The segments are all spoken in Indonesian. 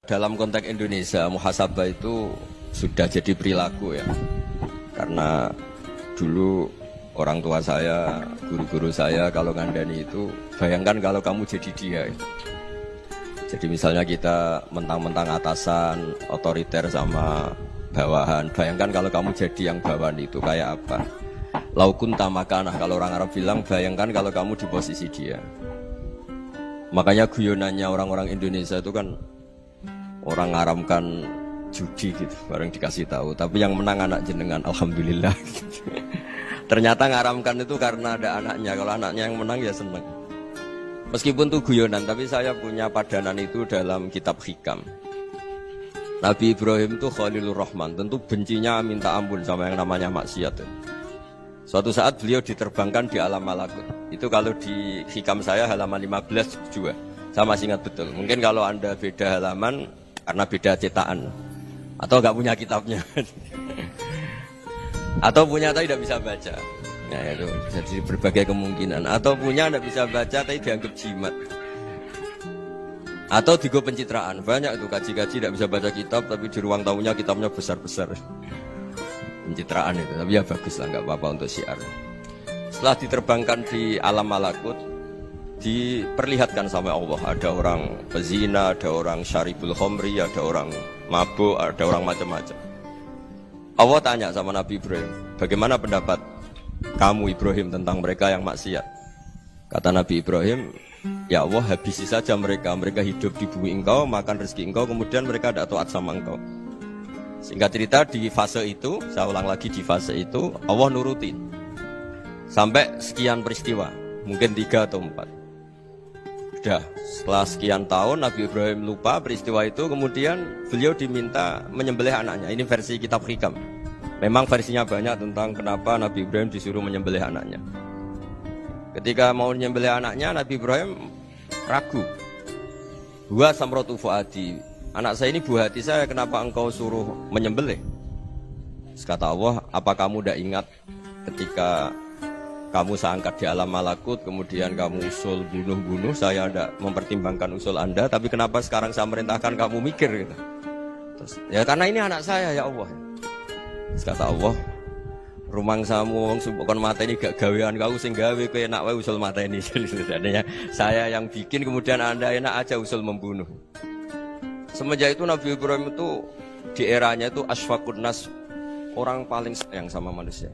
Dalam konteks Indonesia, muhasabah itu sudah jadi perilaku ya. Karena dulu orang tua saya, guru-guru saya kalau ngandani itu, bayangkan kalau kamu jadi dia. Jadi misalnya kita mentang-mentang atasan, otoriter sama bawahan. Bayangkan kalau kamu jadi yang bawahan itu kayak apa. Laukun tamakanah, kalau orang Arab bilang, bayangkan kalau kamu di posisi dia. Makanya guyonannya orang-orang Indonesia itu kan orang ngaramkan judi gitu, bareng dikasih tahu. Tapi yang menang anak jenengan, alhamdulillah. Ternyata ngaramkan itu karena ada anaknya. Kalau anaknya yang menang ya seneng. Meskipun itu guyonan, tapi saya punya padanan itu dalam kitab Hikam. Nabi Ibrahim itu Khalilur Rahman, tentu bencinya minta ampun sama yang namanya maksiat. Suatu saat beliau diterbangkan di alam malakut. Itu kalau di Hikam saya halaman 15 juga. Saya masih ingat betul. Mungkin kalau Anda beda halaman karena beda cetakan atau nggak punya kitabnya atau punya tapi tidak bisa baca. Nah itu jadi berbagai kemungkinan. Atau punya tidak bisa baca tapi dianggap jimat. Atau digo pencitraan. Banyak itu kaji-kaji tidak bisa baca kitab tapi di ruang tamunya kitabnya besar-besar. Pencitraan itu, tapi ya bagus lah, nggak apa-apa untuk syiar. Setelah diterbangkan di alam malakut, diperlihatkan sama Allah, ada orang pezina, ada orang syaribul khomri, ada orang mabuk, ada orang macam-macam. Allah tanya sama Nabi Ibrahim, bagaimana pendapat kamu Ibrahim tentang mereka yang maksiat? Kata Nabi Ibrahim, ya Allah habisi saja mereka hidup di bumi engkau, makan rezeki engkau, kemudian mereka tidak taat sama engkau. Singkat cerita di fase itu, saya ulang lagi di fase itu, Allah nurutin sampai sekian peristiwa, mungkin 3 atau 4. Sudah, setelah sekian tahun Nabi Ibrahim lupa peristiwa itu, kemudian beliau diminta menyembelih anaknya. Ini versi kitab Hikam. Memang versinya banyak tentang kenapa Nabi Ibrahim disuruh menyembelih anaknya. Ketika mau menyembelih anaknya, Nabi Ibrahim ragu. Huwa samratu fuadi. Anak saya ini buah hati saya, kenapa engkau suruh menyembelih? Kata Allah, apa kamu tidak ingat ketika kamu saya angkat di alam malakut, kemudian kamu usul bunuh-bunuh, saya tidak mempertimbangkan usul Anda, tapi kenapa sekarang saya merintahkan kamu mikir gitu? Terus, ya karena ini anak saya ya Allah. Kata Allah, rumang samu sumpukon mata ini gak gawean kau sing gawe kowe enak wae usul mata ini. Jadi saya yang bikin, kemudian Anda enak aja usul membunuh. Semenjak itu Nabi Ibrahim itu di eranya itu asfaqun nas, orang paling sayang sama manusia.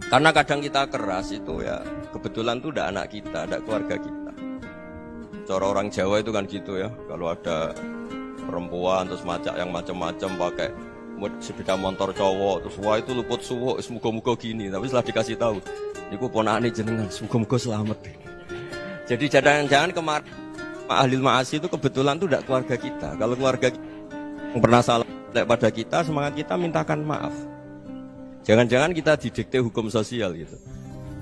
Karena kadang kita keras itu ya kebetulan itu udah anak kita, ada keluarga kita. Cara orang Jawa itu kan gitu ya, kalau ada perempuan terus macak yang macam-macam pakai sepeda motor cowok terus wah itu luput suwo, semoga-moga gini. Tapi setelah dikasih tahu, niku ponakane jenengan, semoga-moga selamat. Jadi jangan-jangan kemarin ahli ma'asi itu kebetulan itu tidak keluarga kita. Kalau keluarga kita yang pernah salah pada kita, semangat kita mintakan maaf. Jangan-jangan kita didikte hukum sosial gitu.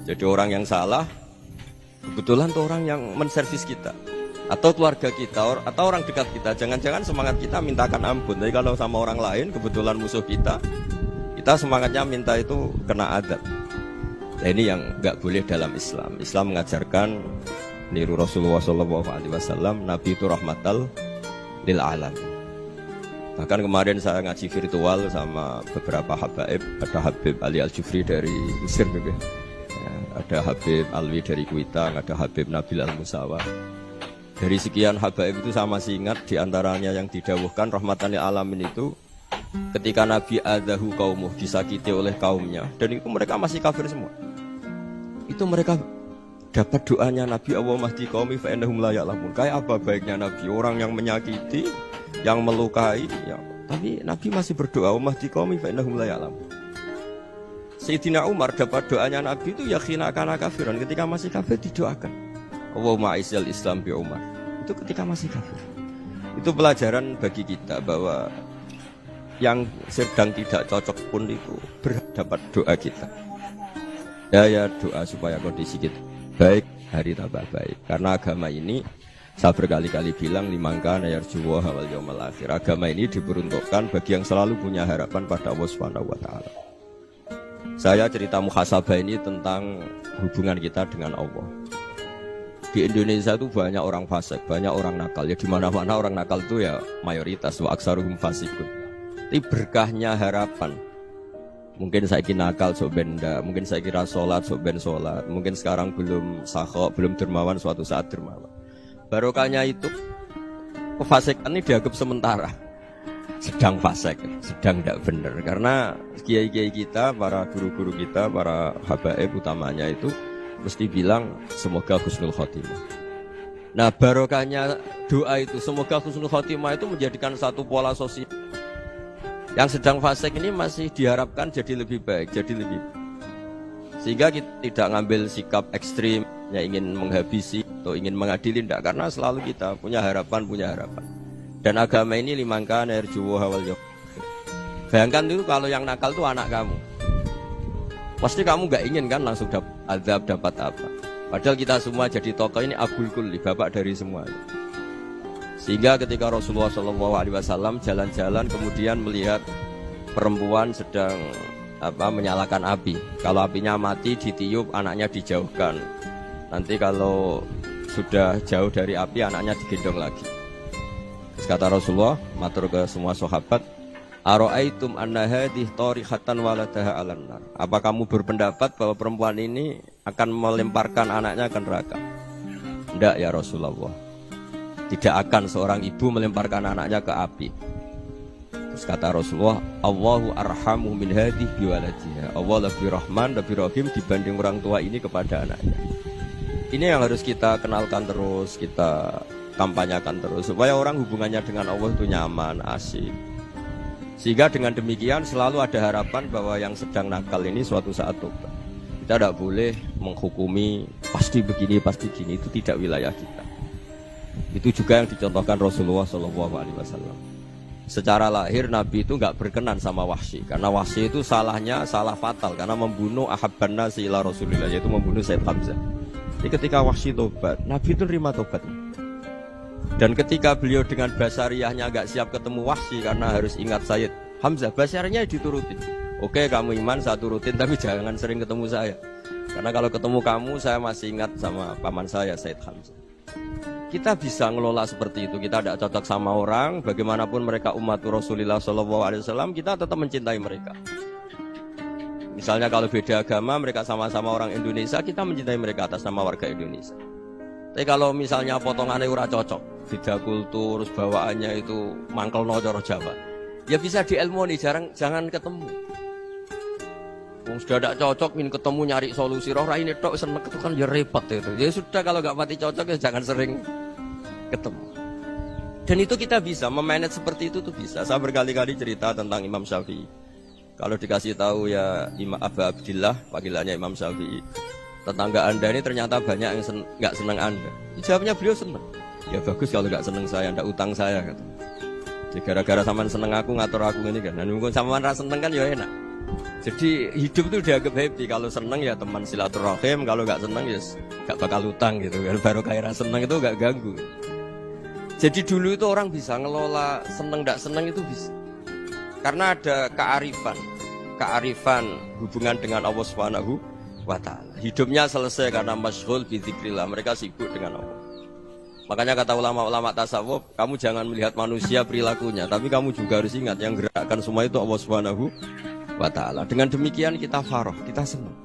Jadi orang yang salah kebetulan itu orang yang menservis kita, atau keluarga kita, atau orang dekat kita. Jangan-jangan semangat kita mintakan ampun. Jadi kalau sama orang lain kebetulan musuh kita semangatnya minta itu kena adab. Nah ini yang nggak boleh dalam Islam. Islam mengajarkan niru Rasulullah SAW, Nabi itu rahmatal lil alam. Bahkan kemarin saya ngaji virtual sama beberapa habaib. Ada Habib Ali Al-Jufri dari Mesir juga. Ya, ada Habib Alwi dari Kuitang, ada Habib Nabil Al-Musawa. Dari sekian habaib itu saya masih ingat diantaranya yang didawuhkan rahmatan lil alamin itu ketika Nabi adahu kaumuh, disakiti oleh kaumnya, dan itu mereka masih kafir semua. Itu mereka dapat doanya Nabi, Allah mahdi qaumi fa innahum la ya'lamun. Kayak apa baiknya Nabi, orang yang menyakiti, yang melukai ya, tapi Nabi masih berdoa, Allah mahdi qaumi fa innahum la ya'lamun. Sayyidina Umar dapat doanya Nabi itu yakhina kana kafiran, ketika masih kafir didoakan, Allahumma aizzal Islam bi Umar. Itu ketika masih kafir. Itu pelajaran bagi kita bahwa yang sedang tidak cocok pun itu berdapat doa kita. Ya doa supaya kondisi kita baik, hari tambah baik. Karena agama ini, saya berkali-kali bilang, limangkan yarjuwa wal yawmal akhir. Agama ini diperuntukkan bagi yang selalu punya harapan pada Allah Subhanahu wa taala. Saya cerita muhasabah ini tentang hubungan kita dengan Allah. Di Indonesia itu banyak orang fasik, banyak orang nakal. Ya di mana-mana orang nakal itu ya mayoritas, wa aksaruhum fasikun. Tapi berkahnya harapan. Mungkin saya kira nakal sok benda, mungkin saya kira sholat sok ben sholat, mungkin sekarang belum sakhok, belum dermawan, suatu saat dermawan. Barokahnya itu kefasikan ini dianggap sementara, sedang fasik, sedang tidak benar. Karena kiai-kiai kita, para guru-guru kita, para habaib utamanya itu mesti bilang semoga husnul khotimah. Nah barokahnya doa itu semoga husnul khotimah itu menjadikan satu pola sosial. Yang sedang fasik ini masih diharapkan jadi lebih baik, jadi lebih sehingga kita tidak ngambil sikap ekstrim yang ingin menghabisi atau ingin mengadili, tidak, karena selalu kita punya harapan. Dan agama ini limangkan erjuwo hawal yok. Bayangkan itu kalau yang nakal itu anak kamu, pasti kamu nggak ingin kan langsung dapat azab, dapat apa. Padahal kita semua jadi tokoh ini abul kulli, bapak dari semuanya. Sehingga ketika Rasulullah SAW jalan-jalan kemudian melihat perempuan sedang menyalakan api. Kalau apinya mati ditiup, anaknya dijauhkan. Nanti kalau sudah jauh dari api, anaknya digendong lagi. Terus kata Rasulullah, matur ke semua sahabat, Aro'aitum anna hadih tarihatan waladaha alan nar. Apa kamu berpendapat bahwa perempuan ini akan melemparkan anaknya ke neraka? Tidak ya Rasulullah. Tidak akan seorang ibu melemparkan anaknya ke api. Terus kata Rasulullah, Allahu arhamu min hadih biwaladiha. Allah lebih rahman, lebih rahim dibanding orang tua ini kepada anaknya. Ini yang harus kita kenalkan terus, kita kampanyakan terus, supaya orang hubungannya dengan Allah itu nyaman, asik. Sehingga dengan demikian selalu ada harapan bahwa yang sedang nakal ini suatu saat tobat. Kita tidak boleh menghukumi pasti begini, pasti gini, itu tidak wilayah kita. Itu juga yang dicontohkan Rasulullah SAW. Secara lahir Nabi itu nggak berkenan sama Wahsy, karena Wahsy itu salahnya salah fatal karena membunuh ahabban nasi ila Rasulillah, yaitu membunuh Sayyid Hamzah. Jadi ketika Wahsy tobat, Nabi itu terima tobat. Dan ketika beliau dengan basariyahnya nggak siap ketemu Wahsy karena harus ingat Sayyid Hamzah, basariyahnya diturutin. Oke, kamu iman, saya turutin, tapi jangan sering ketemu saya. Karena kalau ketemu kamu, saya masih ingat sama paman saya, Sayyid Hamzah. Kita bisa ngelola seperti itu. Kita tidak cocok sama orang, bagaimanapun mereka umat Rasulullah SAW, kita tetap mencintai mereka. Misalnya kalau beda agama, mereka sama-sama orang Indonesia, kita mencintai mereka atas nama warga Indonesia. Tapi kalau misalnya potongannya ora cocok, beda kultur, bawaannya itu mangkel no coro Jawa, ya bisa diilmoni, jangan ketemu. Sudah tidak cocok, ingin ketemu nyari solusi. Roh ini tok seneng itu kan ya repot itu. Ya sudah, kalau nggak mati cocok ya jangan sering ketemu. Dan itu kita bisa memanage seperti itu tuh bisa. Saya berkali-kali cerita tentang Imam Syafi'i. Kalau dikasih tahu ya Imam Aba Abdillah, panggilannya Imam Syafi'i, tetangga anda ini ternyata banyak yang nggak senang anda. Jawabnya beliau senang. Ya bagus kalau nggak senang saya, ndak utang saya kata. Jadi gara-gara saman seneng aku ngatur aku ini kan. Dan mungkin saman rasa seneng kan ya enak. Jadi hidup itu dianggap happy. Kalau seneng ya teman silaturahim, kalau nggak seneng ya nggak bakal utang gitu. Baru kayak seneng itu nggak ganggu. Jadi dulu itu orang bisa ngelola seneng nggak seneng itu bisa. Karena ada kearifan hubungan dengan Allah Subhanahu wa ta'ala. Hidupnya selesai karena masyghul bi dzikrillah. Mereka sibuk dengan Allah. Makanya kata ulama-ulama tasawuf, kamu jangan melihat manusia perilakunya, tapi kamu juga harus ingat yang gerakkan semua itu Allah Subhanahu wa ta'ala. Dengan demikian kita farah, kita senang.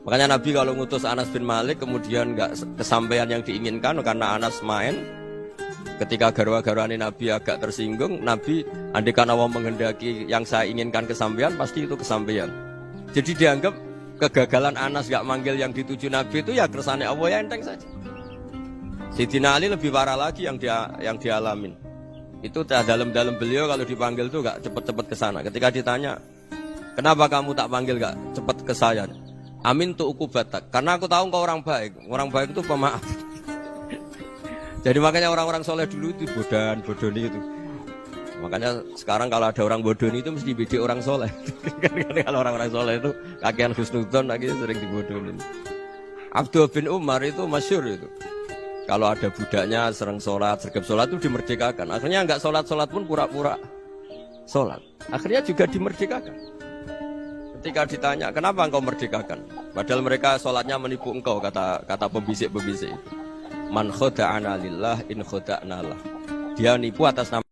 Makanya Nabi kalau ngutus Anas bin Malik kemudian enggak kesampaian yang diinginkan karena Anas main, ketika garwa-garwani Nabi agak tersinggung, Nabi andaikan Allah menghendaki yang saya inginkan kesampaian, pasti itu kesampaian. Jadi dianggap kegagalan Anas gak manggil yang dituju Nabi itu ya kersane Allah, ya enteng saja. Sayyidina Ali lebih parah lagi yang dialamin. Itu dalam-dalam beliau kalau dipanggil tuh gak cepet-cepet ke sana. Ketika ditanya, kenapa kamu tak panggil gak cepet ke saya? Amin tu ukubatak. Karena aku tahu engkau orang baik. Orang baik itu pemaaf. Jadi makanya orang-orang soleh dulu itu bodoni itu. Makanya sekarang kalau ada orang bodoni itu mesti bidik orang soleh. Kalau orang-orang soleh itu kakean husnudzon lagi sering dibodonin. Abdul bin Umar itu masyhur itu. Kalau ada budaknya sering sholat, sergap sholat itu dimerdekakan. Akhirnya enggak sholat pun pura-pura sholat. Akhirnya juga dimerdekakan. Ketika ditanya, kenapa engkau merdekakan? Padahal mereka sholatnya menipu engkau, kata pembisik-pembisik itu. Man khoda'ana lillah in khoda'na lah. Dia nipu atas nama